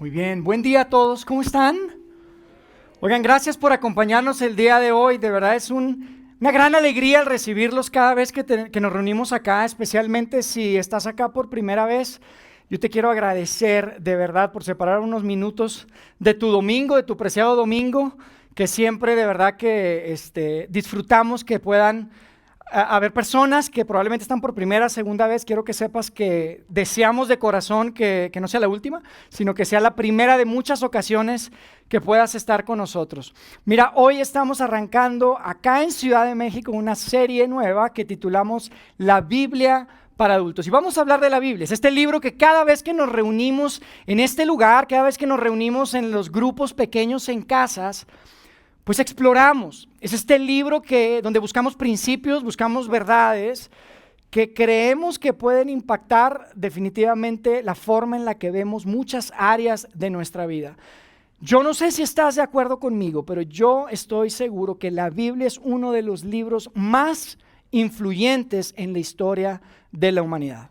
Muy bien, buen día a todos, ¿cómo están? Oigan, gracias por acompañarnos el día de hoy, de verdad es una gran alegría el recibirlos cada vez que nos reunimos acá, especialmente si estás acá por primera vez. Yo te quiero agradecer de verdad por separar unos minutos de tu domingo, de tu preciado domingo, que siempre de verdad que disfrutamos que puedan haber personas que probablemente están por primera, segunda vez. Quiero que sepas que deseamos de corazón que no sea la última, sino que sea la primera de muchas ocasiones que puedas estar con nosotros. Mira, hoy estamos arrancando acá en Ciudad de México una serie nueva que titulamos La Biblia para adultos. Y vamos a hablar de la Biblia. Es este libro que cada vez que nos reunimos en este lugar, cada vez que nos reunimos en los grupos pequeños en casas, pues exploramos. Es este libro donde buscamos principios, buscamos verdades que creemos que pueden impactar definitivamente la forma en la que vemos muchas áreas de nuestra vida. Yo no sé si estás de acuerdo conmigo, pero yo estoy seguro que la Biblia es uno de los libros más influyentes en la historia de la humanidad.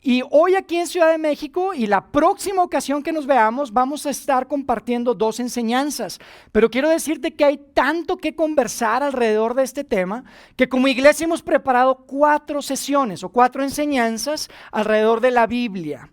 Y hoy aquí en Ciudad de México y la próxima ocasión que nos veamos vamos a estar compartiendo dos enseñanzas, pero quiero decirte que hay tanto que conversar alrededor de este tema que como iglesia hemos preparado 4 sesiones o 4 enseñanzas alrededor de la Biblia.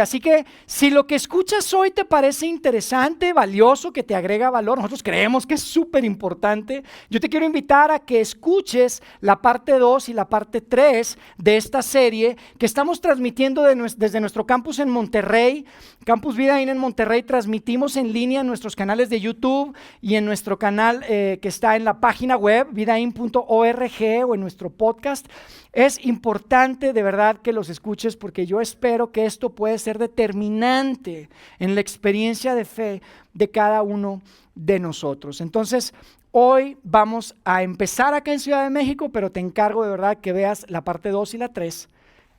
Así que si lo que escuchas hoy te parece interesante, valioso, que te agrega valor, nosotros creemos que es súper importante, yo te quiero invitar a que escuches la parte 2 y la parte 3 de esta serie que estamos transmitiendo desde nuestro campus en Monterrey, Campus Vidaín en Monterrey. Transmitimos en línea en nuestros canales de YouTube y en nuestro canal que está en la página web, vidain.org, o en nuestro podcast. Es importante de verdad que los escuches porque yo espero que esto puede ser determinante en la experiencia de fe de cada uno de nosotros. Entonces, hoy vamos a empezar acá en Ciudad de México, pero te encargo de verdad que veas la parte 2 y la 3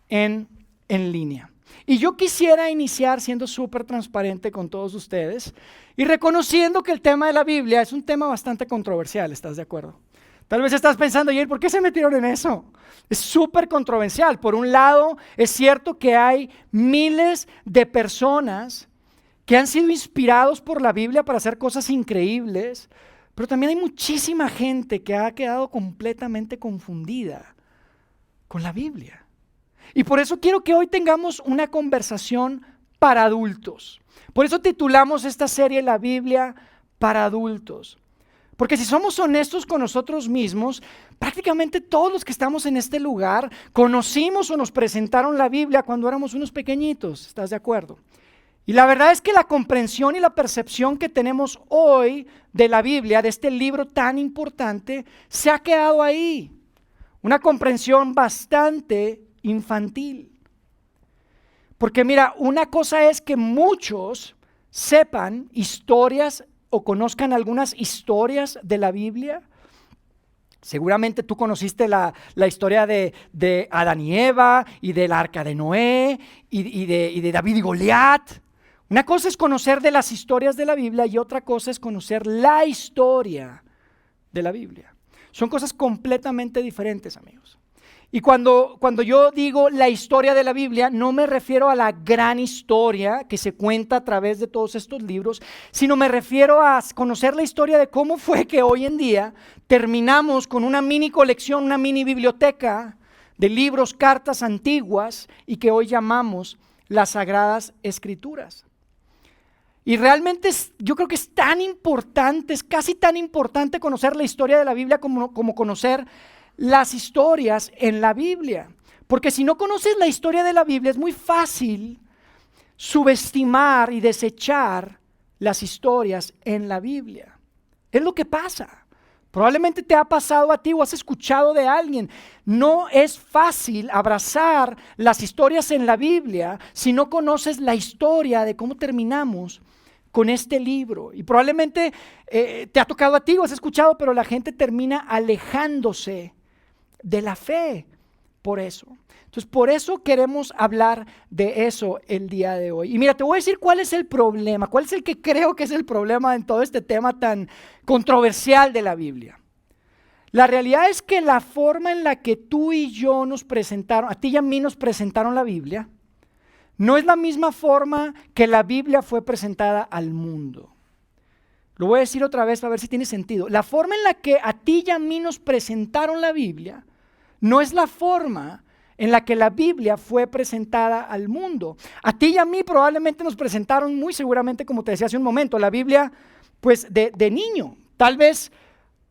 en línea. Y yo quisiera iniciar siendo súper transparente con todos ustedes y reconociendo que el tema de la Biblia es un tema bastante controversial, ¿estás de acuerdo? Tal vez estás pensando, ¿y por qué se metieron en eso? Es súper controversial. Por un lado, es cierto que hay miles de personas que han sido inspirados por la Biblia para hacer cosas increíbles, pero también hay muchísima gente que ha quedado completamente confundida con la Biblia. Y por eso quiero que hoy tengamos una conversación para adultos. Por eso titulamos esta serie La Biblia para adultos. Porque si somos honestos con nosotros mismos, prácticamente todos los que estamos en este lugar conocimos o nos presentaron la Biblia cuando éramos unos pequeñitos, ¿estás de acuerdo? Y la verdad es que la comprensión y la percepción que tenemos hoy de la Biblia, de este libro tan importante, se ha quedado ahí. Una comprensión bastante infantil. Porque mira, una cosa es que muchos sepan historias o conozcan algunas historias de la Biblia. Seguramente tú conociste la historia de Adán y Eva y del arca de Noé y de David y Goliat. Una cosa es conocer de las historias de la Biblia y otra cosa es conocer la historia de la Biblia. Son cosas completamente diferentes, amigos. Y cuando yo digo la historia de la Biblia, no me refiero a la gran historia que se cuenta a través de todos estos libros, sino me refiero a conocer la historia de cómo fue que hoy en día terminamos con una mini colección, una mini biblioteca de libros, cartas antiguas y que hoy llamamos las Sagradas Escrituras. Y realmente yo creo que es tan importante, es casi tan importante conocer la historia de la Biblia como conocer las historias en la Biblia. Porque si no conoces la historia de la Biblia es muy fácil subestimar y desechar las historias en la Biblia. Es lo que pasa. Probablemente te ha pasado a ti o has escuchado de alguien. No es fácil abrazar las historias en la Biblia si no conoces la historia de cómo terminamos con este libro. Y probablemente te ha tocado a ti o has escuchado, pero la gente termina alejándose de la fe por eso. Entonces, por eso queremos hablar de eso el día de hoy. Y mira, te voy a decir cuál es el problema, cuál es el que creo que es el problema en todo este tema tan controversial de la Biblia. La realidad es que la forma en la que tú y yo nos presentaron, a ti y a mí nos presentaron la Biblia, no es la misma forma que la Biblia fue presentada al mundo. Lo voy a decir otra vez para ver si tiene sentido. La forma en la que a ti y a mí nos presentaron la Biblia no es la forma en la que la Biblia fue presentada al mundo. A ti y a mí probablemente nos presentaron muy seguramente, como te decía hace un momento, la Biblia pues de niño. Tal vez,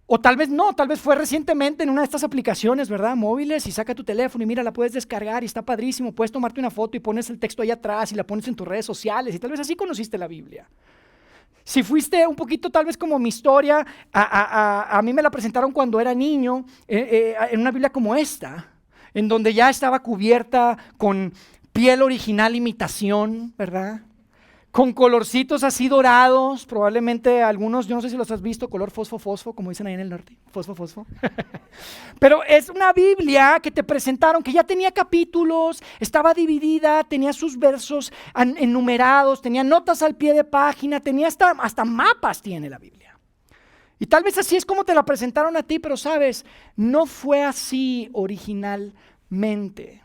o tal vez no, tal vez fue recientemente en una de estas aplicaciones, ¿verdad? Móviles, y saca tu teléfono y mira, la puedes descargar y está padrísimo. Puedes tomarte una foto y pones el texto ahí atrás y la pones en tus redes sociales y tal vez así conociste la Biblia. Si fuiste un poquito tal vez como mi historia, a mí me la presentaron cuando era niño, en una Biblia como esta, en donde ya estaba cubierta con piel original imitación, ¿verdad? Con colorcitos así dorados, probablemente algunos, yo no sé si los has visto, color fosfo, como dicen ahí en el norte, fosfo. Pero es una Biblia que te presentaron, que ya tenía capítulos, estaba dividida, tenía sus versos enumerados, tenía notas al pie de página, tenía hasta mapas tiene la Biblia. Y tal vez así es como te la presentaron a ti, pero sabes, no fue así originalmente.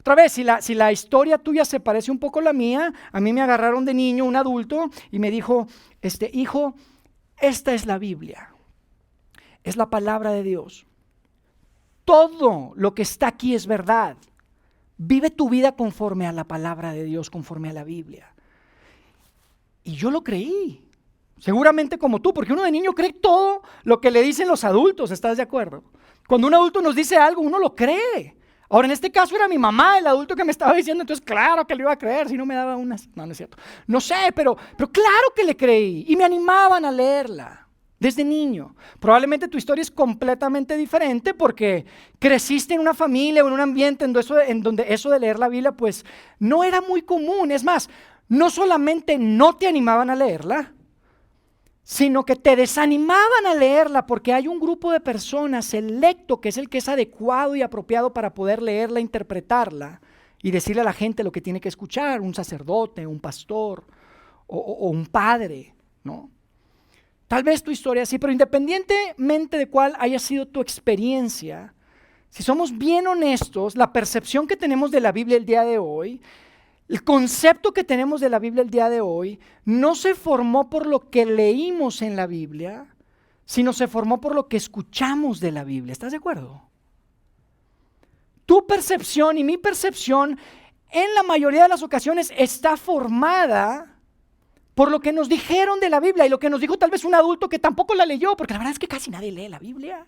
Otra vez, si la historia tuya se parece un poco a la mía, a mí me agarraron de niño, un adulto, y me dijo, hijo, esta es la Biblia, es la palabra de Dios. Todo lo que está aquí es verdad. Vive tu vida conforme a la palabra de Dios, conforme a la Biblia. Y yo lo creí, seguramente como tú, porque uno de niño cree todo lo que le dicen los adultos, ¿estás de acuerdo? Cuando un adulto nos dice algo, uno lo cree. Ahora, en este caso era mi mamá, el adulto que me estaba diciendo, entonces claro que le iba a creer, si no me daba unas, no es cierto. No sé, pero claro que le creí y me animaban a leerla desde niño. Probablemente tu historia es completamente diferente porque creciste en una familia o en un ambiente en donde eso de leer la Biblia pues no era muy común. Es más, no solamente no te animaban a leerla, sino que te desanimaban a leerla porque hay un grupo de personas selecto que es el que es adecuado y apropiado para poder leerla, interpretarla y decirle a la gente lo que tiene que escuchar, un sacerdote, un pastor o un padre, ¿no? Tal vez tu historia sí, pero independientemente de cuál haya sido tu experiencia, si somos bien honestos, la percepción que tenemos de la Biblia el día de hoy, el concepto que tenemos de la Biblia el día de hoy no se formó por lo que leímos en la Biblia, sino se formó por lo que escuchamos de la Biblia. ¿Estás de acuerdo? Tu percepción y mi percepción en la mayoría de las ocasiones está formada por lo que nos dijeron de la Biblia y lo que nos dijo tal vez un adulto que tampoco la leyó, porque la verdad es que casi nadie lee la Biblia.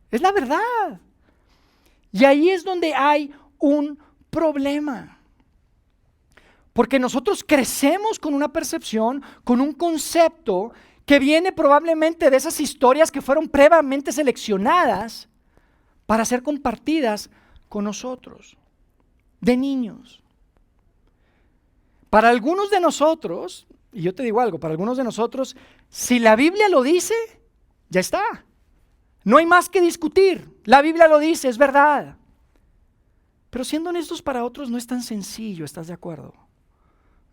Es la verdad. Y ahí es donde hay un problema. Porque nosotros crecemos con una percepción, con un concepto que viene probablemente de esas historias que fueron previamente seleccionadas para ser compartidas con nosotros, de niños. Para algunos de nosotros, y yo te digo algo, para algunos de nosotros, si la Biblia lo dice, ya está. No hay más que discutir. La Biblia lo dice, es verdad. Pero siendo honestos, para otros no es tan sencillo, ¿estás de acuerdo?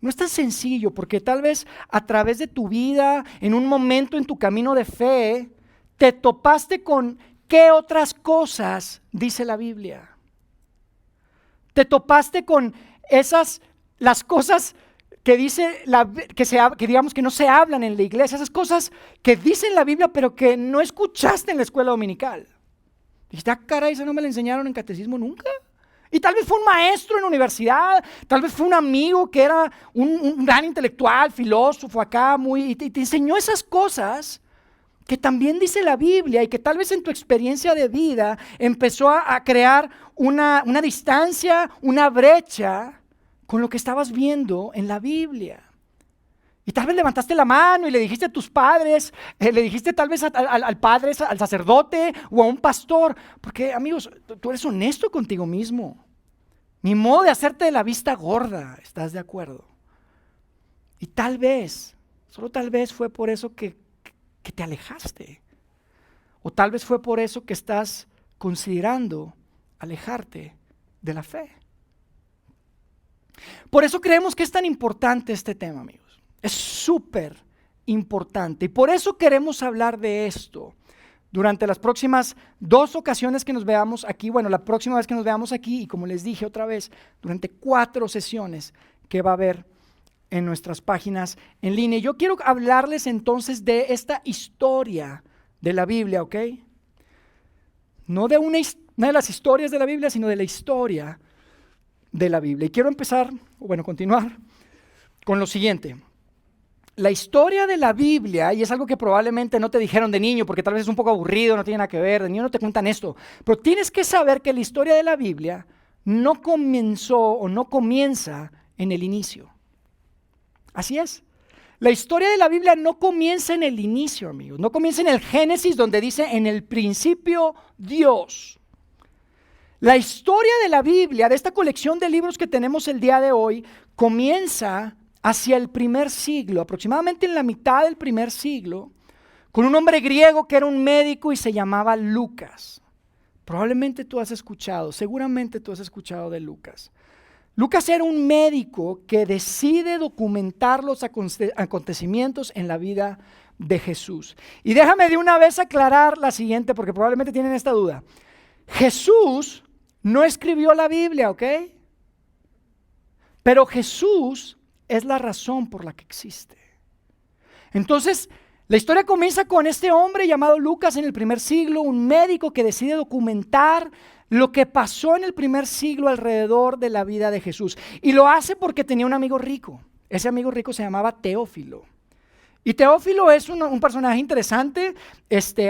No es tan sencillo porque tal vez a través de tu vida, en un momento en tu camino de fe, te topaste con qué otras cosas dice la Biblia. Te topaste con las cosas que dice, que digamos que no se hablan en la iglesia, esas cosas que dicen la Biblia pero que no escuchaste en la escuela dominical. Dijiste, caray, eso no me lo enseñaron en catecismo nunca. Y tal vez fue un maestro en la universidad, tal vez fue un amigo que era un gran intelectual, filósofo acá, y te enseñó esas cosas que también dice la Biblia y que tal vez en tu experiencia de vida empezó a crear una distancia, una brecha con lo que estabas viendo en la Biblia. Y tal vez levantaste la mano y le dijiste a tus padres, le dijiste tal vez al padre, al sacerdote o a un pastor, porque amigos, tú eres honesto contigo mismo. Ni modo de hacerte de la vista gorda, ¿estás de acuerdo? Y tal vez, solo tal vez fue por eso que te alejaste. O tal vez fue por eso que estás considerando alejarte de la fe. Por eso creemos que es tan importante este tema, amigos. Es súper importante y por eso queremos hablar de esto. durante las próximas 2 ocasiones que nos veamos aquí, bueno, la próxima vez que nos veamos aquí, y como les dije otra vez, durante 4 sesiones que va a haber en nuestras páginas en línea. Yo quiero hablarles entonces de esta historia de la Biblia, ¿ok? No de una de las historias de la Biblia, sino de la historia de la Biblia. Y quiero continuar con lo siguiente. La historia de la Biblia, y es algo que probablemente no te dijeron de niño, porque tal vez es un poco aburrido, no tiene nada que ver, de niño no te cuentan esto, pero tienes que saber que la historia de la Biblia no comenzó o no comienza en el inicio. Así es. La historia de la Biblia no comienza en el inicio, amigos, no comienza en el Génesis donde dice en el principio Dios. La historia de la Biblia, de esta colección de libros que tenemos el día de hoy, comienza hacia el primer siglo, aproximadamente en la mitad del primer siglo, con un hombre griego que era un médico y se llamaba Lucas. Probablemente tú has escuchado, seguramente tú has escuchado de Lucas. Lucas era un médico que decide documentar los acontecimientos en la vida de Jesús. Y déjame de una vez aclarar la siguiente, porque probablemente tienen esta duda. Jesús no escribió la Biblia, ¿ok? Pero Jesús es la razón por la que existe. Entonces, la historia comienza con este hombre llamado Lucas en el primer siglo, un médico que decide documentar lo que pasó en el primer siglo alrededor de la vida de Jesús. Y lo hace porque tenía un amigo rico. Ese amigo rico se llamaba Teófilo. Y Teófilo es un personaje interesante.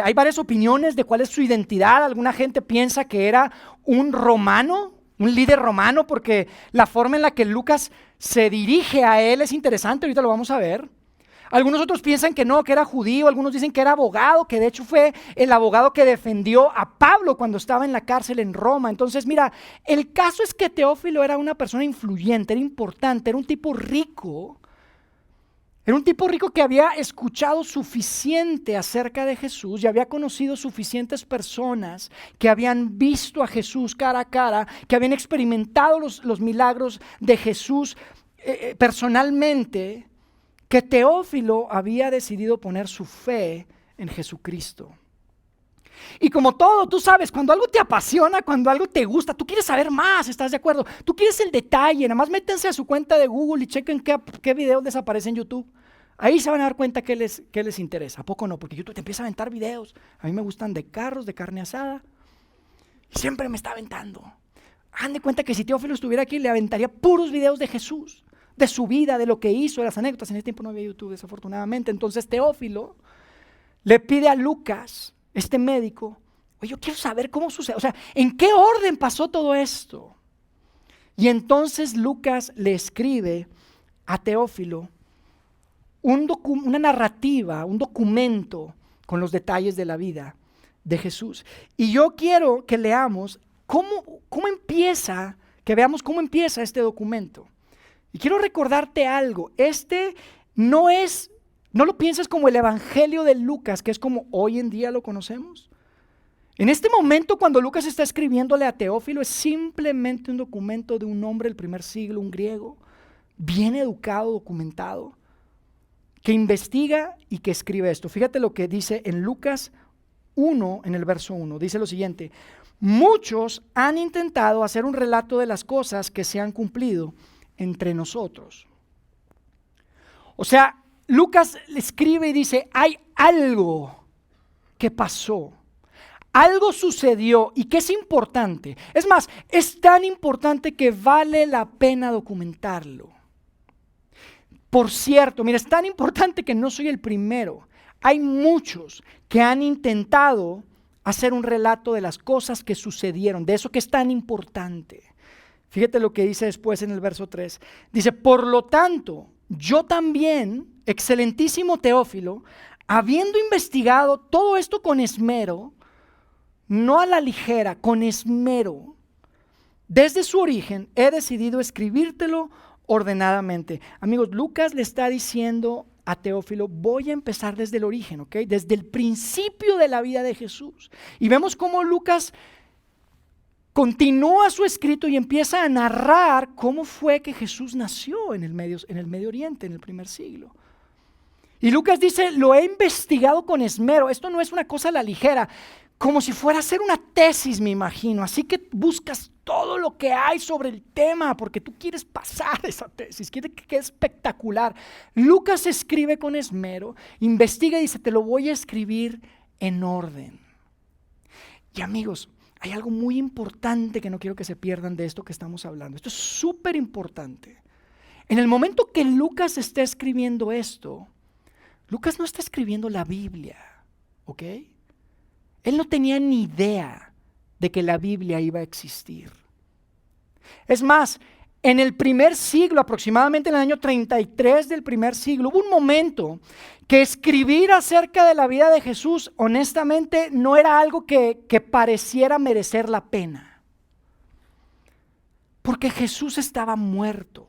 Hay varias opiniones de cuál es su identidad. Alguna gente piensa que era un romano, un líder romano, porque la forma en la que Lucas se dirige a él es interesante, ahorita lo vamos a ver. Algunos otros piensan que no, que era judío, algunos dicen que era abogado, que de hecho fue el abogado que defendió a Pablo cuando estaba en la cárcel en Roma. Entonces, mira, el caso es que Teófilo era una persona influyente, era importante, era un tipo rico. Era un tipo rico que había escuchado suficiente acerca de Jesús y había conocido suficientes personas que habían visto a Jesús cara a cara, que habían experimentado los milagros de Jesús personalmente, que Teófilo había decidido poner su fe en Jesucristo. Y como todo, tú sabes, cuando algo te apasiona, cuando algo te gusta, tú quieres saber más, ¿estás de acuerdo? Tú quieres el detalle, nada más métanse a su cuenta de Google y chequen qué videos les aparece en YouTube. Ahí se van a dar cuenta qué les interesa. ¿A poco no? Porque YouTube te empieza a aventar videos. A mí me gustan de carros, de carne asada. Y siempre me está aventando. Hagan de cuenta que si Teófilo estuviera aquí, le aventaría puros videos de Jesús, de su vida, de lo que hizo, de las anécdotas. En ese tiempo no había YouTube, desafortunadamente. Entonces Teófilo le pide a Lucas, este médico, oye, yo quiero saber cómo sucede, o sea, ¿en qué orden pasó todo esto? Y entonces Lucas le escribe a Teófilo una narrativa, un documento con los detalles de la vida de Jesús. Y yo quiero que leamos cómo empieza, que veamos cómo empieza este documento. Y quiero recordarte algo, no lo pienses como el Evangelio de Lucas, que es como hoy en día lo conocemos. En este momento, cuando Lucas está escribiéndole a Teófilo, es simplemente un documento de un hombre del primer siglo, un griego, bien educado, documentado, que investiga y que escribe esto. Fíjate lo que dice en Lucas 1, en el verso 1. Dice lo siguiente: muchos han intentado hacer un relato de las cosas que se han cumplido entre nosotros. O sea, Lucas le escribe y dice, hay algo que pasó, algo sucedió y que es importante. Es más, es tan importante que vale la pena documentarlo. Por cierto, mira, es tan importante que no soy el primero. Hay muchos que han intentado hacer un relato de las cosas que sucedieron, de eso que es tan importante. Fíjate lo que dice después en el verso 3. Dice, por lo tanto, yo también, excelentísimo Teófilo, habiendo investigado todo esto con esmero, no a la ligera, con esmero, desde su origen he decidido escribírtelo ordenadamente. Amigos, Lucas le está diciendo a Teófilo, voy a empezar desde el origen, ¿ok? Desde el principio de la vida de Jesús. Y vemos cómo Lucas continúa su escrito y empieza a narrar cómo fue que Jesús nació en el Medio Oriente, en el primer siglo. Y Lucas dice, lo he investigado con esmero. Esto no es una cosa a la ligera, como si fuera a hacer una tesis, me imagino. Así que buscas todo lo que hay sobre el tema, porque tú quieres pasar esa tesis, quieres que quede espectacular. Lucas escribe con esmero, investiga y dice, te lo voy a escribir en orden. Y amigos, hay algo muy importante que no quiero que se pierdan de esto que estamos hablando. Esto es súper importante. En el momento que Lucas está escribiendo esto, Lucas no está escribiendo la Biblia, ¿ok? Él no tenía ni idea de que la Biblia iba a existir. Es más, en el primer siglo, aproximadamente en el año 33 del primer siglo, hubo un momento que escribir acerca de la vida de Jesús, honestamente, no era algo que pareciera merecer la pena. Porque Jesús estaba muerto.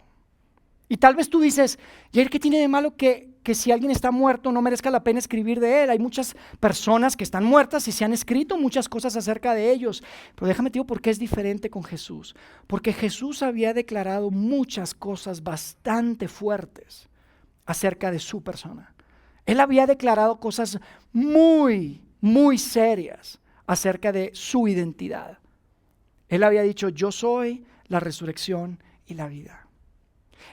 Y tal vez tú dices, Jair, ¿qué tiene de malo que si alguien está muerto no merezca la pena escribir de él? Hay muchas personas que están muertas y se han escrito muchas cosas acerca de ellos. Pero déjame te digo por qué es diferente con Jesús. Porque Jesús había declarado muchas cosas bastante fuertes acerca de su persona. Él había declarado cosas muy, muy serias acerca de su identidad. Él había dicho, yo soy la resurrección y la vida.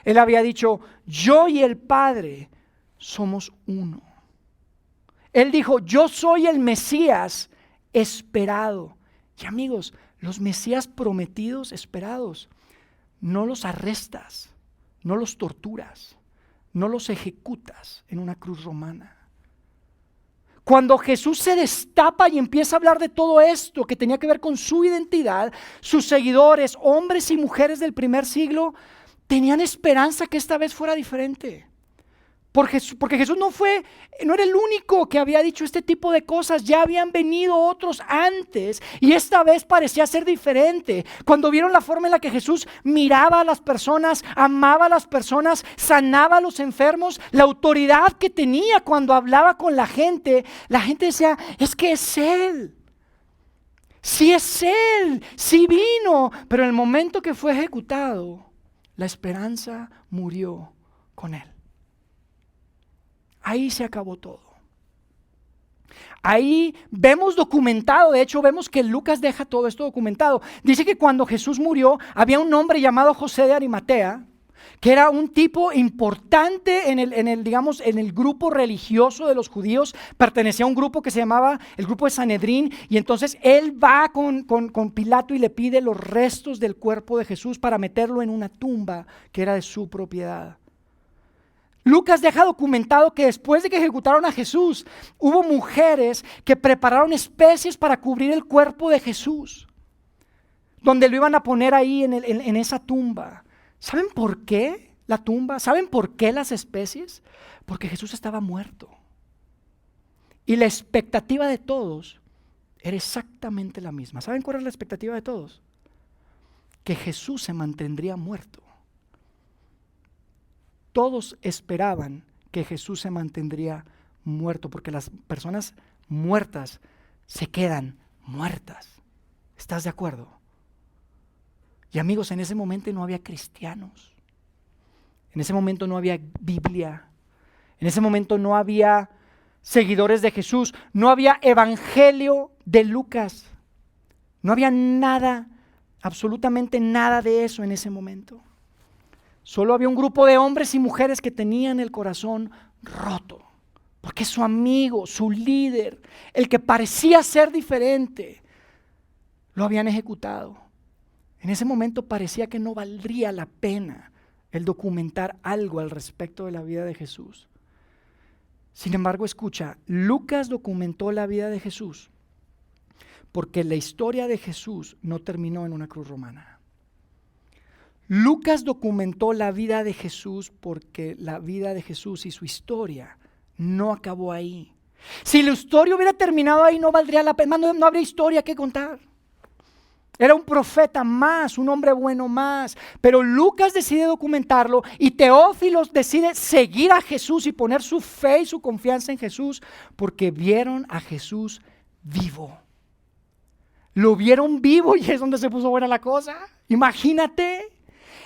Él había dicho, yo y el Padre somos uno. Él dijo, yo soy el Mesías esperado. Y amigos, los Mesías prometidos, esperados, no los arrestas, no los torturas, no los ejecutas en una cruz romana. Cuando Jesús se destapa y empieza a hablar de todo esto que tenía que ver con su identidad, sus seguidores, hombres y mujeres del primer siglo, tenían esperanza que esta vez fuera diferente. Porque Jesús no era el único que había dicho este tipo de cosas. Ya habían venido otros antes y esta vez parecía ser diferente. Cuando vieron la forma en la que Jesús miraba a las personas, amaba a las personas, sanaba a los enfermos, la autoridad que tenía cuando hablaba con la gente decía, es que es Él. Sí es Él, sí vino. Pero en el momento que fue ejecutado, la esperanza murió con Él. Ahí se acabó todo. Ahí vemos documentado, de hecho vemos que Lucas deja todo esto documentado. Dice que cuando Jesús murió había un hombre llamado José de Arimatea, que era un tipo importante en el grupo religioso de los judíos. Pertenecía a un grupo que se llamaba el grupo de Sanedrín, y entonces él va con Pilato y le pide los restos del cuerpo de Jesús para meterlo en una tumba que era de su propiedad. Lucas deja documentado que después de que ejecutaron a Jesús, hubo mujeres que prepararon especies para cubrir el cuerpo de Jesús, donde lo iban a poner ahí en esa tumba. ¿Saben por qué la tumba? ¿Saben por qué las especies? Porque Jesús estaba muerto. Y la expectativa de todos era exactamente la misma. ¿Saben cuál era la expectativa de todos? Que Jesús se mantendría muerto. Todos esperaban que Jesús se mantendría muerto, porque las personas muertas se quedan muertas. ¿Estás de acuerdo? Y amigos, en ese momento no había cristianos. En ese momento no había Biblia. En ese momento no había seguidores de Jesús. No había evangelio de Lucas. No había nada, absolutamente nada de eso en ese momento. Solo había un grupo de hombres y mujeres que tenían el corazón roto, porque su amigo, su líder, el que parecía ser diferente, lo habían ejecutado. En ese momento parecía que no valdría la pena el documentar algo al respecto de la vida de Jesús. Sin embargo, escucha, Lucas documentó la vida de Jesús porque la historia de Jesús no terminó en una cruz romana. Lucas documentó la vida de Jesús porque la vida de Jesús y su historia no acabó ahí. Si la historia hubiera terminado ahí, no valdría la pena, no habría historia que contar. Era un profeta más, un hombre bueno más, pero Lucas decide documentarlo y Teófilo decide seguir a Jesús y poner su fe y su confianza en Jesús porque vieron a Jesús vivo. Lo vieron vivo y es donde se puso buena la cosa. Imagínate.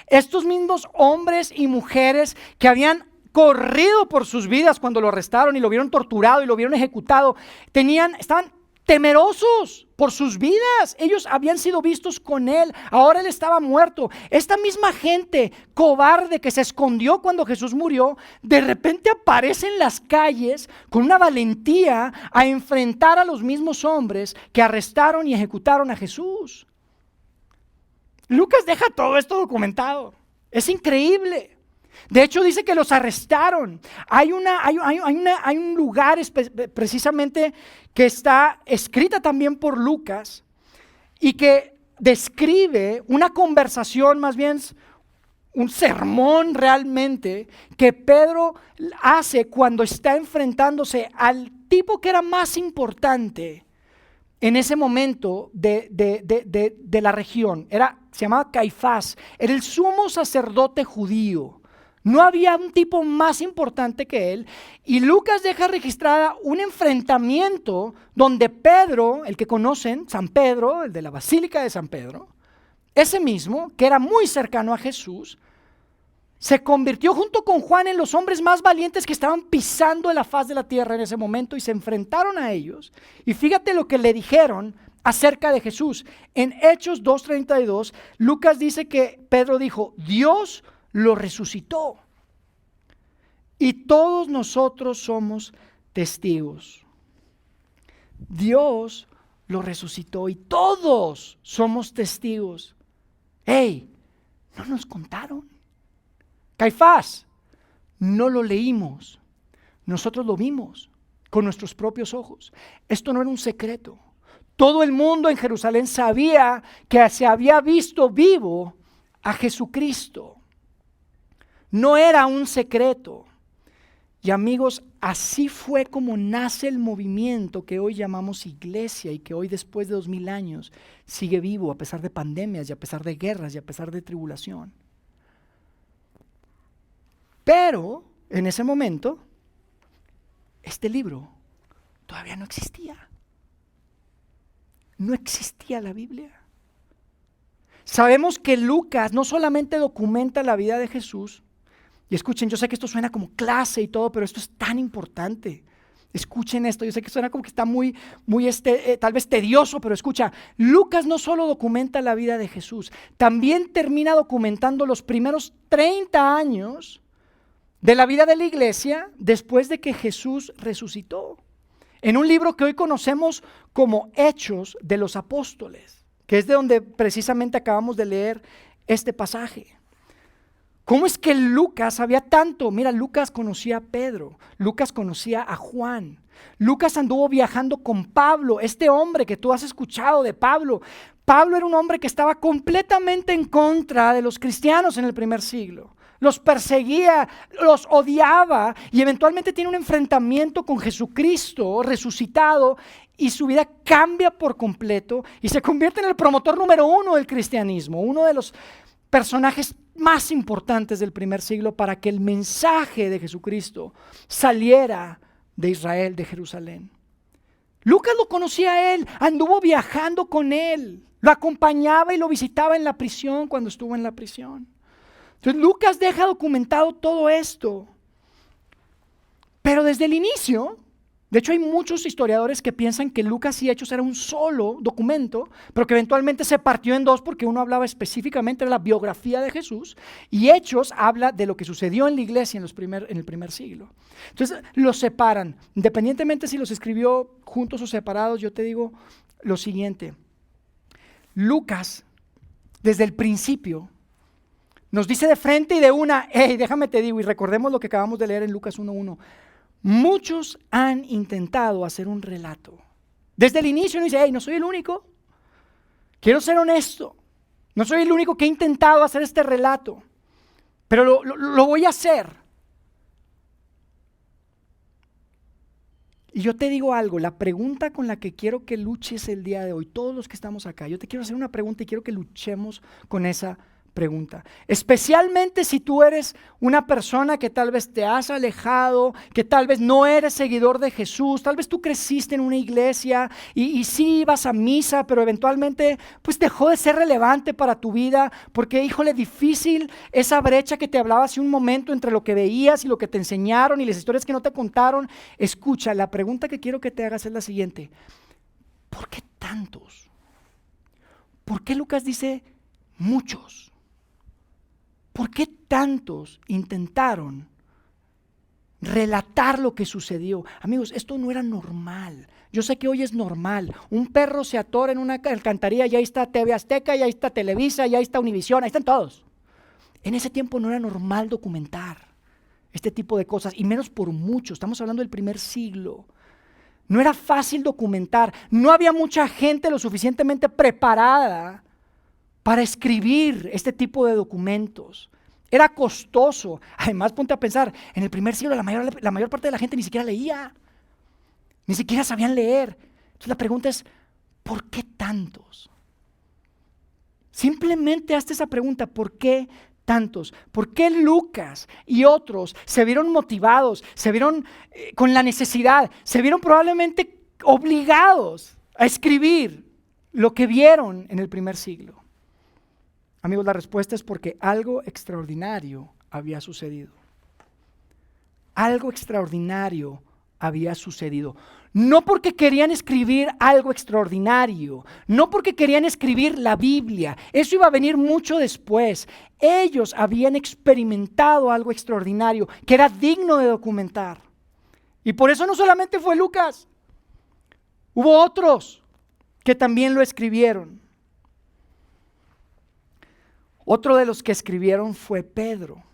Estos mismos hombres y mujeres que habían corrido por sus vidas cuando lo arrestaron y lo vieron torturado y lo vieron ejecutado. Estaban temerosos por sus vidas. Ellos habían sido vistos con él. Ahora él estaba muerto. Esta misma gente cobarde que se escondió cuando Jesús murió, de repente aparece en las calles con una valentía a enfrentar a los mismos hombres que arrestaron y ejecutaron a Jesús. Lucas deja todo esto documentado. Es increíble. De hecho dice que los arrestaron. Hay un lugar precisamente que está escrita también por Lucas y que describe una conversación, más bien un sermón realmente, que Pedro hace cuando está enfrentándose al tipo que era más importante en ese momento de la región. Se llamaba Caifás, era el sumo sacerdote judío. No había un tipo más importante que él. Y Lucas deja registrada un enfrentamiento donde Pedro, el que conocen, San Pedro, el de la Basílica de San Pedro, ese mismo, que era muy cercano a Jesús, se convirtió junto con Juan en los hombres más valientes que estaban pisando la faz de la tierra en ese momento, y se enfrentaron a ellos. Y fíjate lo que le dijeron acerca de Jesús. En Hechos 2:32, Lucas dice que Pedro dijo: Dios lo resucitó y todos nosotros somos testigos. Dios lo resucitó y todos somos testigos. ¡Hey! ¿No nos contaron? Caifás, no lo leímos, nosotros lo vimos con nuestros propios ojos. Esto no era un secreto. Todo el mundo en Jerusalén sabía que se había visto vivo a Jesucristo. No era un secreto. Y amigos, así fue como nace el movimiento que hoy llamamos iglesia y que hoy, después de 2000 años, sigue vivo a pesar de pandemias y a pesar de guerras y a pesar de tribulación. Pero en ese momento, este libro todavía no existía. No existía la Biblia. Sabemos que Lucas no solamente documenta la vida de Jesús. Y escuchen, yo sé que esto suena como clase y todo, pero esto es tan importante. Escuchen esto, yo sé que suena como que está muy tal vez tedioso, pero escucha, Lucas no solo documenta la vida de Jesús, también termina documentando los primeros 30 años de la vida de la iglesia después de que Jesús resucitó. En un libro que hoy conocemos como Hechos de los Apóstoles, que es de donde precisamente acabamos de leer este pasaje. ¿Cómo es que Lucas sabía tanto? Mira, Lucas conocía a Pedro, Lucas conocía a Juan, Lucas anduvo viajando con Pablo, este hombre que tú has escuchado de Pablo. Pablo era un hombre que estaba completamente en contra de los cristianos en el primer siglo. Los perseguía, los odiaba y eventualmente tiene un enfrentamiento con Jesucristo resucitado y su vida cambia por completo y se convierte en el promotor número 1 del cristianismo, uno de los personajes más importantes del primer siglo para que el mensaje de Jesucristo saliera de Israel, de Jerusalén. Lucas lo conocía a él, anduvo viajando con él, lo acompañaba y lo visitaba en la prisión cuando estuvo en la prisión. Entonces Lucas deja documentado todo esto, pero desde el inicio, de hecho hay muchos historiadores que piensan que Lucas y Hechos era un solo documento, pero que eventualmente se partió en dos porque uno hablaba específicamente de la biografía de Jesús y Hechos habla de lo que sucedió en la iglesia en el primer siglo. Entonces los separan, independientemente si los escribió juntos o separados. Yo te digo lo siguiente: Lucas desde el principio nos dice de frente y de una: hey, déjame te digo, y recordemos lo que acabamos de leer en Lucas 1:1. Muchos han intentado hacer un relato. Desde el inicio uno dice: hey, no soy el único. Quiero ser honesto. No soy el único que ha intentado hacer este relato, pero lo voy a hacer. Y yo te digo algo, la pregunta con la que quiero que luches el día de hoy, todos los que estamos acá, yo te quiero hacer una pregunta y quiero que luchemos con esa pregunta. Especialmente si tú eres una persona que tal vez te has alejado, que tal vez no eres seguidor de Jesús, tal vez tú creciste en una iglesia y sí ibas a misa, pero eventualmente pues dejó de ser relevante para tu vida, porque híjole, difícil esa brecha que te hablaba hace un momento entre lo que veías y lo que te enseñaron y las historias que no te contaron. Escucha, la pregunta que quiero que te hagas es la siguiente: ¿por qué tantos? ¿Por qué Lucas dice muchos? ¿Por qué tantos intentaron relatar lo que sucedió? Amigos, esto no era normal. Yo sé que hoy es normal. Un perro se atora en una alcantarilla y ahí está TV Azteca, y ahí está Televisa, y ahí está Univisión, ahí están todos. En ese tiempo no era normal documentar este tipo de cosas, y menos por mucho. Estamos hablando del primer siglo. No era fácil documentar. No había mucha gente lo suficientemente preparada para escribir este tipo de documentos. Era costoso. Además, ponte a pensar, en el primer siglo la mayor parte de la gente ni siquiera leía, ni siquiera sabían leer. Entonces la pregunta es, ¿por qué tantos? Simplemente hazte esa pregunta: ¿por qué tantos? ¿Por qué Lucas y otros se vieron motivados, se vieron con la necesidad, se vieron probablemente obligados a escribir lo que vieron en el primer siglo? Amigos, la respuesta es porque algo extraordinario había sucedido. Algo extraordinario había sucedido. No porque querían escribir algo extraordinario, no porque querían escribir la Biblia, eso iba a venir mucho después. Ellos habían experimentado algo extraordinario que era digno de documentar. Y por eso no solamente fue Lucas, hubo otros que también lo escribieron. Otro de los que escribieron fue Pedro.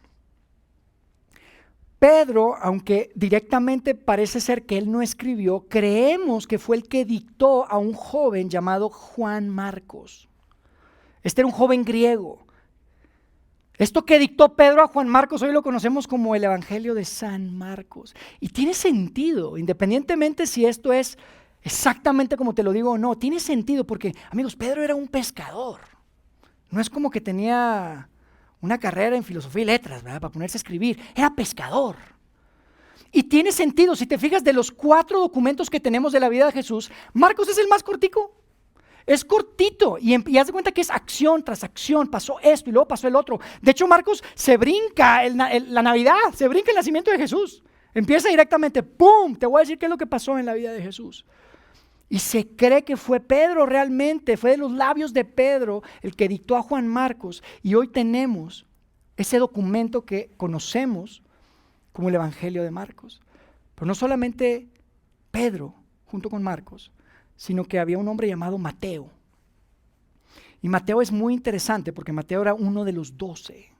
Pedro, aunque directamente parece ser que él no escribió, creemos que fue el que dictó a un joven llamado Juan Marcos. Este era un joven griego. Esto que dictó Pedro a Juan Marcos hoy lo conocemos como el Evangelio de San Marcos. Y tiene sentido, independientemente si esto es exactamente como te lo digo o no, tiene sentido porque, amigos, Pedro era un pescador. No es como que tenía una carrera en filosofía y letras, ¿verdad?, para ponerse a escribir. Era pescador. Y tiene sentido, si te fijas, de los 4 documentos que tenemos de la vida de Jesús, Marcos es el más cortico. Es cortito y haz de cuenta que es acción tras acción. Pasó esto y luego pasó el otro. De hecho, Marcos se brinca la Navidad, se brinca el nacimiento de Jesús. Empieza directamente, ¡pum! Te voy a decir qué es lo que pasó en la vida de Jesús. Y se cree que fue Pedro realmente, fue de los labios de Pedro el que dictó a Juan Marcos. Y hoy tenemos ese documento que conocemos como el Evangelio de Marcos. Pero no solamente Pedro junto con Marcos, sino que había un hombre llamado Mateo. Y Mateo es muy interesante porque Mateo era uno de los 12.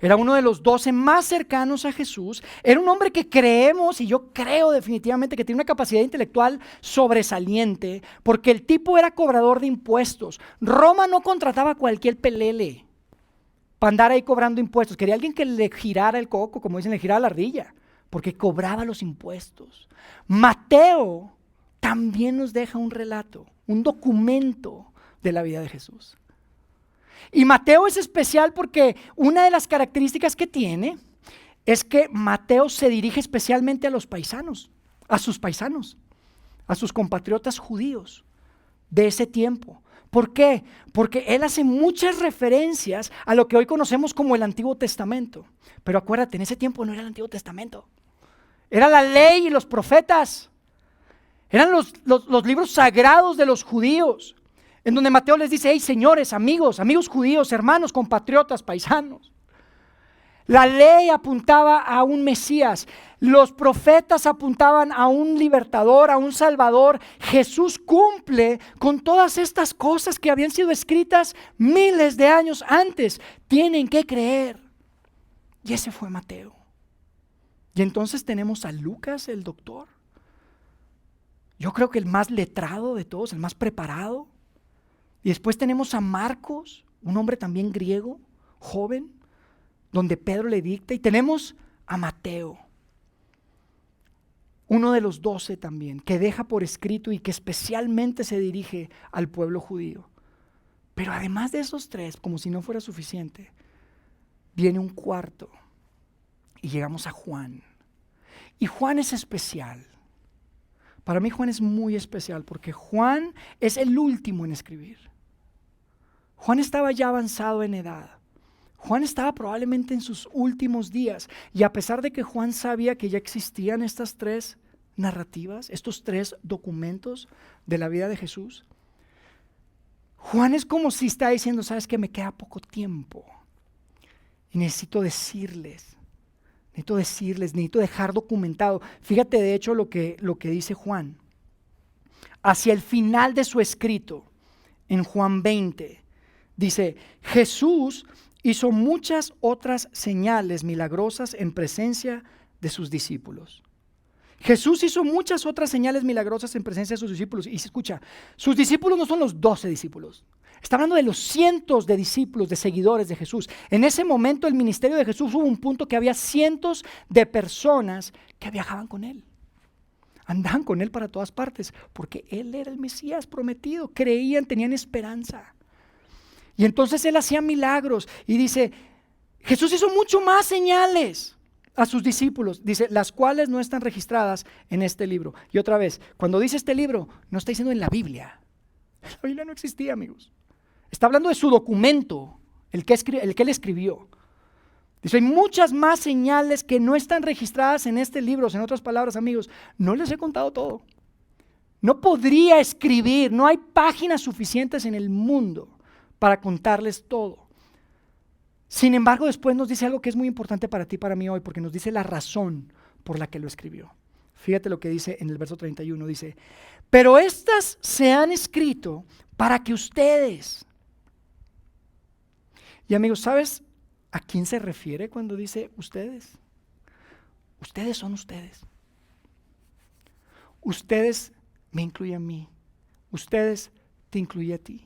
Era uno de los 12 más cercanos a Jesús. Era un hombre que creemos, y yo creo definitivamente que tiene una capacidad intelectual sobresaliente, porque el tipo era cobrador de impuestos. Roma no contrataba a cualquier pelele para andar ahí cobrando impuestos. Quería alguien que le girara el coco, como dicen, le girara la ardilla, porque cobraba los impuestos. Mateo también nos deja un relato, un documento de la vida de Jesús. Y Mateo es especial porque una de las características que tiene es que Mateo se dirige especialmente a los paisanos, a sus paisanos, a sus compatriotas judíos de ese tiempo. ¿Por qué? Porque él hace muchas referencias a lo que hoy conocemos como el Antiguo Testamento. Pero acuérdate, en ese tiempo no era el Antiguo Testamento, era la ley y los profetas, eran los libros sagrados de los judíos. En donde Mateo les dice: hey, señores, amigos judíos, hermanos, compatriotas, paisanos. La ley apuntaba a un Mesías, los profetas apuntaban a un libertador, a un salvador. Jesús cumple con todas estas cosas que habían sido escritas miles de años antes. Tienen que creer. Y ese fue Mateo. Y entonces tenemos a Lucas, el doctor. Yo creo que el más letrado de todos, el más preparado. Y después tenemos a Marcos, un hombre también griego, joven, donde Pedro le dicta. Y tenemos a Mateo, uno de los 12 también, que deja por escrito y que especialmente se dirige al pueblo judío. Pero además de esos tres, como si no fuera suficiente, viene un cuarto y llegamos a Juan. Y Juan es especial. Para mí Juan es muy especial porque Juan es el último en escribir. Juan estaba ya avanzado en edad. Juan estaba probablemente en sus últimos días. Y a pesar de que Juan sabía que ya existían estas tres narrativas, estos tres documentos de la vida de Jesús, Juan es como si está diciendo, sabes que me queda poco tiempo. Y necesito decirles, necesito dejar documentado. Fíjate de hecho lo que dice Juan. Hacia el final de su escrito, en Juan 20, dice, Jesús hizo muchas otras señales milagrosas en presencia de sus discípulos. Jesús hizo muchas otras señales milagrosas en presencia de sus discípulos. Y se escucha, sus discípulos no son los 12 discípulos. Está hablando de los cientos de discípulos, de seguidores de Jesús. En ese momento el ministerio de Jesús hubo un punto que había cientos de personas que viajaban con él. Andaban con él para todas partes porque él era el Mesías prometido. Creían, tenían esperanza. Y entonces él hacía milagros y dice, Jesús hizo mucho más señales a sus discípulos, dice, las cuales no están registradas en este libro. Y otra vez, cuando dice este libro, no está diciendo en la Biblia. La Biblia no existía, amigos. Está hablando de su documento, el que él escribió. Dice, hay muchas más señales que no están registradas en este libro. En otras palabras, amigos, no les he contado todo. No podría escribir, no hay páginas suficientes en el mundo para contarles todo. Sin embargo, después nos dice algo que es muy importante para ti y para mí hoy, porque nos dice la razón por la que lo escribió. Fíjate lo que dice en el verso 31, dice, pero estas se han escrito para que ustedes. Y amigos, ¿sabes a quién se refiere cuando dice ustedes? Ustedes son ustedes. Ustedes me incluyen a mí. Ustedes te incluyen a ti.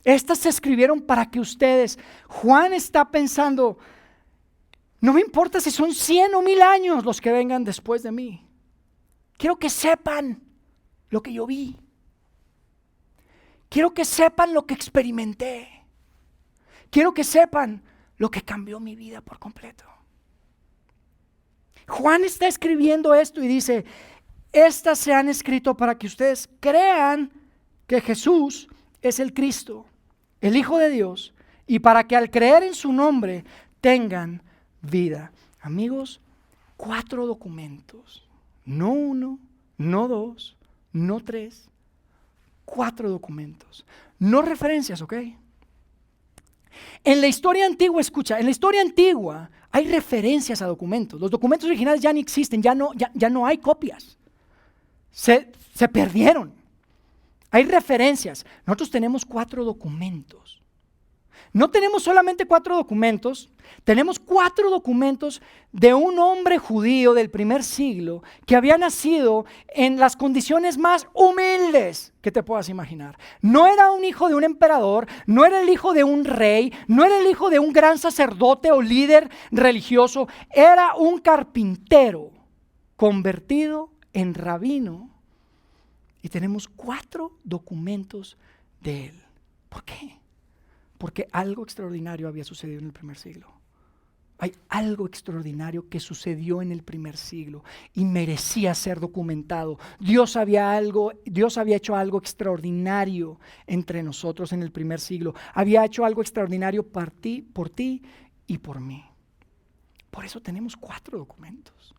Estas se escribieron para que ustedes, Juan está pensando, no me importa si son 100 o 1000 años los que vengan después de mí. Quiero que sepan lo que yo vi. Quiero que sepan lo que experimenté. Quiero que sepan lo que cambió mi vida por completo. Juan está escribiendo esto y dice, estas se han escrito para que ustedes crean que Jesús es el Cristo, el Hijo de Dios, y para que al creer en su nombre tengan vida. Amigos, 4 documentos, no 1, no 2, no 3, 4 documentos, no referencias, ¿ok? En la historia antigua, escucha, en la historia antigua hay referencias a documentos. Los documentos originales ya no existen, ya no hay copias. Se perdieron. Hay referencias. Nosotros tenemos 4 documentos. No tenemos solamente 4 documentos, tenemos 4 documentos de un hombre judío del primer siglo que había nacido en las condiciones más humildes que te puedas imaginar. No era un hijo de un emperador, no era el hijo de un rey, no era el hijo de un gran sacerdote o líder religioso, era un carpintero convertido en rabino. Y tenemos 4 documentos de él. ¿Por qué? Porque algo extraordinario había sucedido en el primer siglo. Hay algo extraordinario que sucedió en el primer siglo y merecía ser documentado. Dios había hecho algo extraordinario entre nosotros en el primer siglo. Había hecho algo extraordinario por ti y por mí. Por eso tenemos 4 documentos.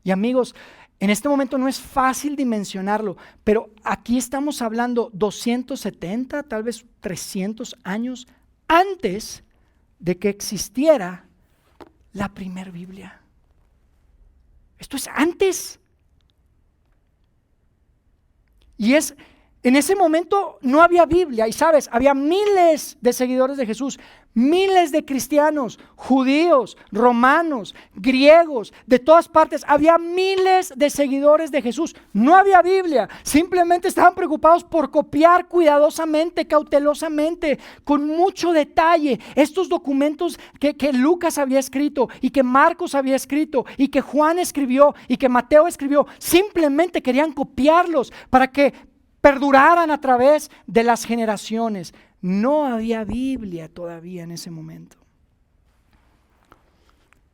Y amigos, en este momento no es fácil dimensionarlo, pero aquí estamos hablando 270, tal vez 300 años antes de que existiera la primer Biblia. Esto es antes. Y en ese momento no había Biblia, y sabes, había miles de seguidores de Jesús, miles de cristianos, judíos, romanos, griegos, de todas partes. Había miles de seguidores de Jesús. No había Biblia, simplemente estaban preocupados por copiar cuidadosamente, cautelosamente, con mucho detalle estos documentos que Lucas había escrito y que Marcos había escrito y que Juan escribió y que Mateo escribió. Simplemente querían copiarlos para que perduraran a través de las generaciones. No había Biblia todavía en ese momento.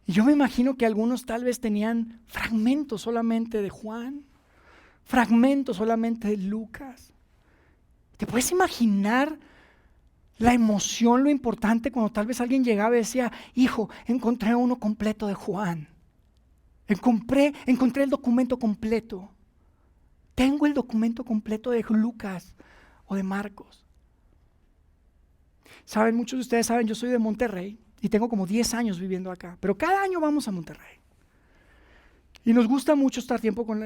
Y yo me imagino que algunos tal vez tenían fragmentos solamente de Juan, fragmentos solamente de Lucas. ¿Te puedes imaginar la emoción, lo importante cuando tal vez alguien llegaba y decía, hijo, encontré uno completo de Juan, encontré el documento completo, tengo el documento completo de Lucas o de Marcos? Saben, muchos de ustedes saben, yo soy de Monterrey y tengo como 10 años viviendo acá, pero cada año vamos a Monterrey. Y nos gusta mucho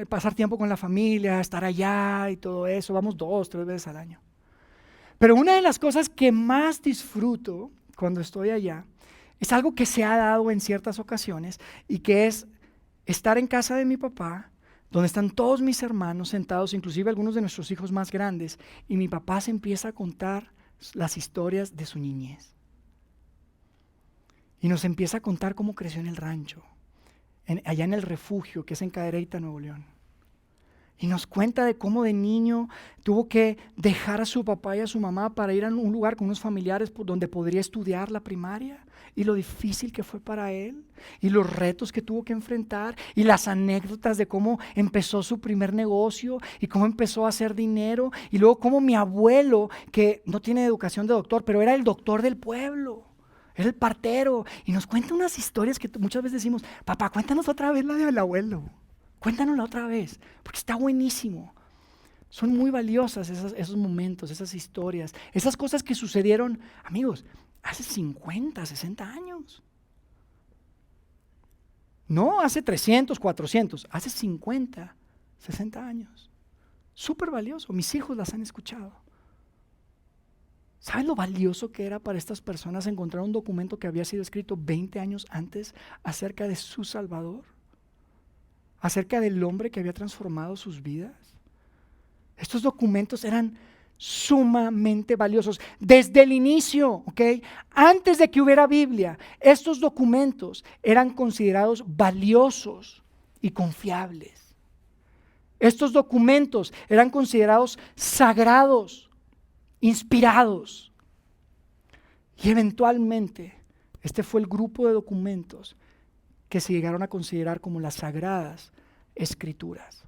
pasar tiempo con la familia, estar allá y todo eso, vamos 2, 3 veces al año. Pero una de las cosas que más disfruto cuando estoy allá es algo que se ha dado en ciertas ocasiones y que es estar en casa de mi papá, donde están todos mis hermanos sentados, inclusive algunos de nuestros hijos más grandes, y mi papá se empieza a contar las historias de su niñez. Y nos empieza a contar cómo creció en el rancho, allá en el refugio que es en Cadereyta, Nuevo León. Y nos cuenta de cómo de niño tuvo que dejar a su papá y a su mamá para ir a un lugar con unos familiares donde podría estudiar la primaria, y lo difícil que fue para él, y los retos que tuvo que enfrentar, y las anécdotas de cómo empezó su primer negocio, y cómo empezó a hacer dinero, y luego cómo mi abuelo, que no tiene educación de doctor, pero era el doctor del pueblo, era el partero, y nos cuenta unas historias que muchas veces decimos, papá, cuéntanos otra vez la del abuelo. Cuéntanosla otra vez, porque está buenísimo. Son muy valiosas esos momentos, esas historias, esas cosas que sucedieron, amigos, hace 50, 60 años. No hace 300, 400, hace 50, 60 años. Súper valioso, mis hijos las han escuchado. ¿Saben lo valioso que era para estas personas encontrar un documento que había sido escrito 20 años antes acerca de su Salvador? Acerca del hombre que había transformado sus vidas. Estos documentos eran sumamente valiosos. Desde el inicio, ¿ok? Antes de que hubiera Biblia, estos documentos eran considerados valiosos y confiables. Estos documentos eran considerados sagrados, inspirados. Y eventualmente, este fue el grupo de documentos que se llegaron a considerar como las sagradas escrituras.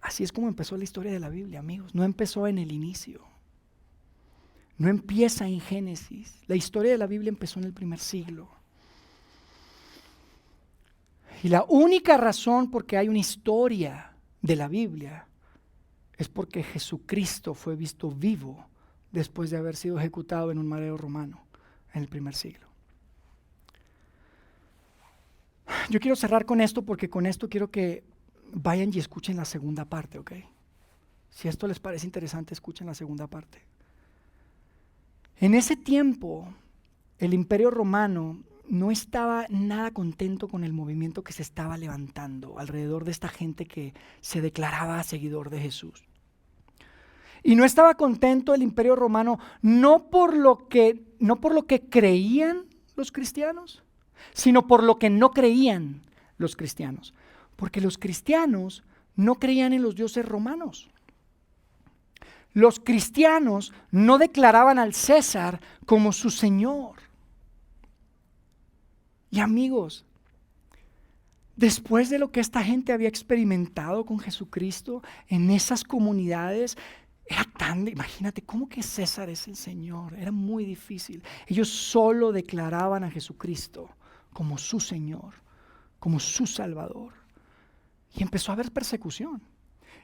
Así es como empezó la historia de la Biblia, amigos. No empezó en el inicio. No empieza en Génesis. La historia de la Biblia empezó en el primer siglo. Y la única razón por qué hay una historia de la Biblia es porque Jesucristo fue visto vivo después de haber sido ejecutado en un madero romano en el primer siglo. Yo quiero cerrar con esto porque con esto quiero que vayan y escuchen la segunda parte, ¿ok? Si esto les parece interesante, escuchen la segunda parte. En ese tiempo, el Imperio Romano no estaba nada contento con el movimiento que se estaba levantando alrededor de esta gente que se declaraba seguidor de Jesús. Y no estaba contento el Imperio Romano no por lo que creían los cristianos, sino por lo que no creían los cristianos. Porque los cristianos no creían en los dioses romanos. Los cristianos no declaraban al César como su Señor. Y amigos, después de lo que esta gente había experimentado con Jesucristo en esas comunidades, imagínate, ¿cómo que César es el Señor? Era muy difícil. Ellos solo declaraban a Jesucristo como su Señor, como su Salvador. Y empezó a haber persecución.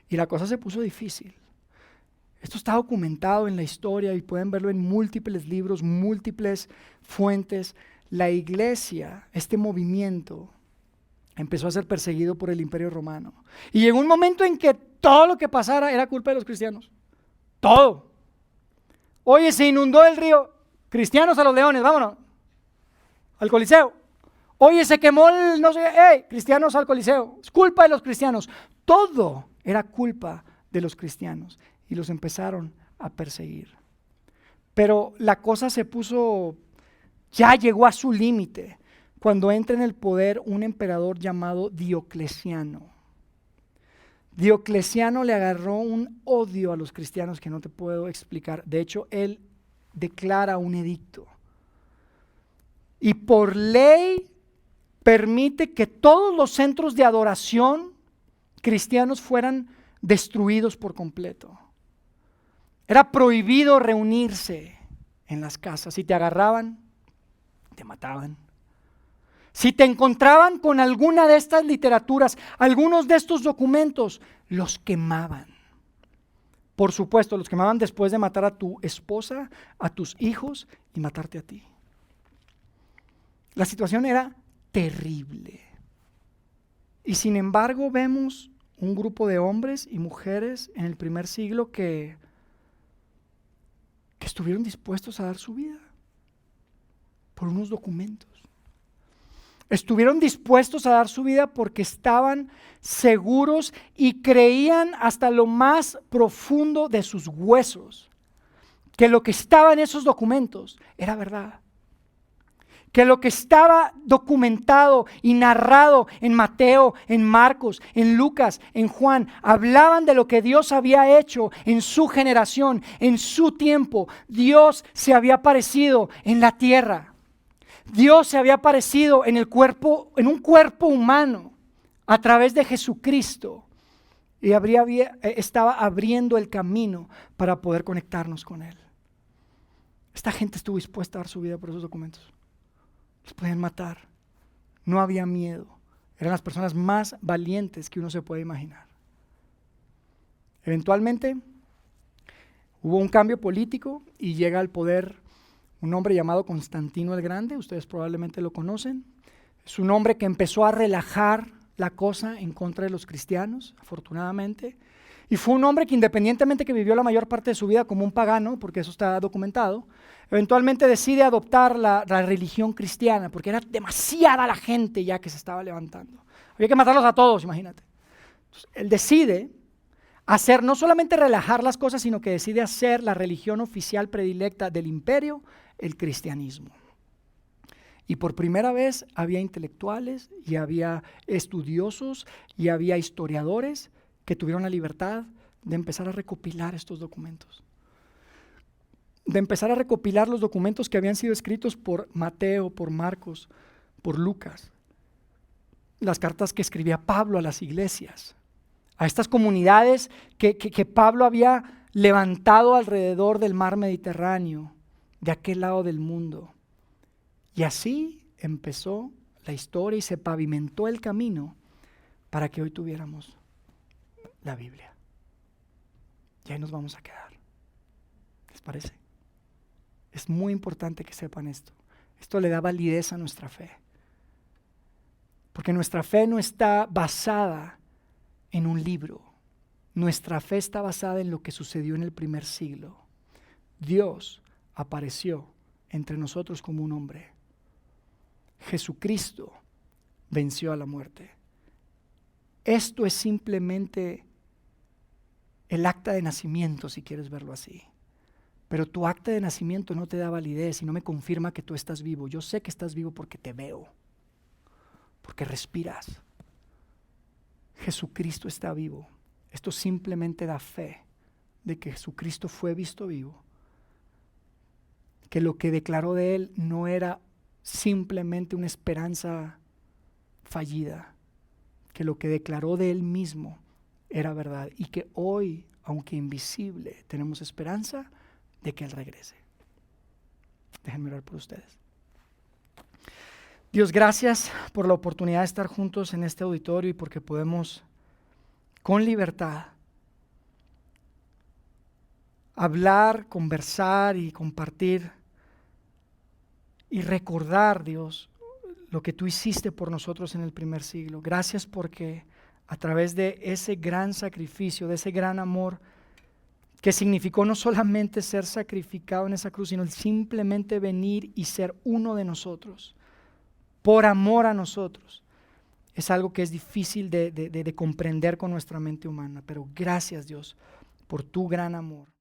Y la cosa se puso difícil. Esto está documentado en la historia y pueden verlo en múltiples libros, múltiples fuentes. La iglesia, este movimiento, empezó a ser perseguido por el Imperio Romano. Y llegó un momento en que todo lo que pasara era culpa de los cristianos. Todo. Oye, se inundó el río. Cristianos a los leones, vámonos. Al Coliseo. Oye, se quemó el no sé, cristianos al Coliseo. Es culpa de los cristianos. Todo era culpa de los cristianos. Y los empezaron a perseguir. Pero la cosa ya llegó a su límite cuando entra en el poder un emperador llamado Diocleciano. Diocleciano le agarró un odio a los cristianos que no te puedo explicar. De hecho, él declara un edicto. Y por ley permite que todos los centros de adoración cristianos fueran destruidos por completo. Era prohibido reunirse en las casas. Si te agarraban, te mataban. Si te encontraban con alguna de estas literaturas, algunos de estos documentos, los quemaban. Por supuesto, los quemaban después de matar a tu esposa, a tus hijos y matarte a ti. La situación era terrible. Y sin embargo vemos un grupo de hombres y mujeres en el primer siglo que estuvieron dispuestos a dar su vida por unos documentos. Estuvieron dispuestos a dar su vida porque estaban seguros y creían hasta lo más profundo de sus huesos que lo que estaba en esos documentos era verdad. Que lo que estaba documentado y narrado en Mateo, en Marcos, en Lucas, en Juan, hablaban de lo que Dios había hecho en su generación, en su tiempo. Dios se había aparecido en la tierra. Dios se había aparecido en un cuerpo humano a través de Jesucristo y estaba abriendo el camino para poder conectarnos con Él. Esta gente estuvo dispuesta a dar su vida por esos documentos. Los podían matar, no había miedo, eran las personas más valientes que uno se puede imaginar. Eventualmente hubo un cambio político y llega al poder un hombre llamado Constantino el Grande, ustedes probablemente lo conocen. Es un hombre que empezó a relajar la cosa en contra de los cristianos, afortunadamente. Y fue un hombre que, independientemente que vivió la mayor parte de su vida como un pagano, porque eso está documentado, eventualmente decide adoptar la religión cristiana, porque era demasiada la gente ya que se estaba levantando. Había que matarlos a todos, imagínate. Entonces, él decide hacer, no solamente relajar las cosas, sino que decide hacer la religión oficial predilecta del imperio, el cristianismo. Y por primera vez había intelectuales y había estudiosos y había historiadores que tuvieron la libertad de empezar a recopilar estos documentos. De empezar a recopilar los documentos que habían sido escritos por Mateo, por Marcos, por Lucas. Las cartas que escribía Pablo a las iglesias, a estas comunidades que Pablo había levantado alrededor del mar Mediterráneo, de aquel lado del mundo. Y así empezó la historia y se pavimentó el camino para que hoy tuviéramos la Biblia. Y ahí nos vamos a quedar. ¿Les parece? Es muy importante que sepan esto. Esto le da validez a nuestra fe. Porque nuestra fe no está basada en un libro. Nuestra fe está basada en lo que sucedió en el primer siglo. Dios apareció entre nosotros como un hombre. Jesucristo venció a la muerte. Esto es simplemente el acta de nacimiento, si quieres verlo así. Pero tu acta de nacimiento no te da validez y no me confirma que tú estás vivo. Yo sé que estás vivo porque te veo, porque respiras. Jesucristo está vivo. Esto simplemente da fe de que Jesucristo fue visto vivo. Que lo que declaró de Él no era simplemente una esperanza fallida. Que lo que declaró de Él mismo era verdad. Y que hoy, aunque invisible, tenemos esperanza de que Él regrese. Déjenme orar por ustedes. Dios, gracias por la oportunidad de estar juntos en este auditorio y porque podemos con libertad hablar, conversar y compartir y recordar, Dios, lo que tú hiciste por nosotros en el primer siglo. Gracias porque a través de ese gran sacrificio, de ese gran amor que significó no solamente ser sacrificado en esa cruz, sino simplemente venir y ser uno de nosotros, por amor a nosotros, es algo que es difícil de comprender con nuestra mente humana. Pero gracias, Dios, por tu gran amor.